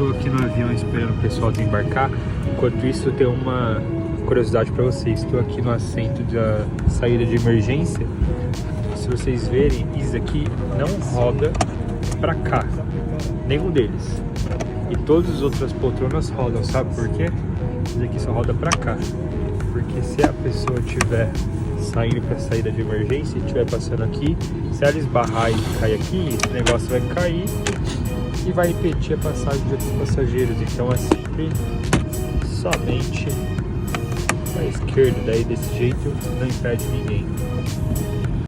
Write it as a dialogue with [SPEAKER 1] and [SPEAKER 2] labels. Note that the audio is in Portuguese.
[SPEAKER 1] tô aqui no avião esperando o pessoal desembarcar. Enquanto isso, tem uma curiosidade para vocês. Estou aqui no assento da saída de emergência. Se vocês verem, isso aqui não roda para cá, nenhum deles. E todas as outras poltronas rodam, sabe por quê? Isso aqui só roda para cá. Porque se a pessoa estiver saindo para a saída de emergência e estiver passando aqui, se ela esbarrar e cair aqui, esse negócio vai cair e vai impedir a passagem de outros passageiros. Então é sempre somente à esquerda, daí desse jeito não impede ninguém.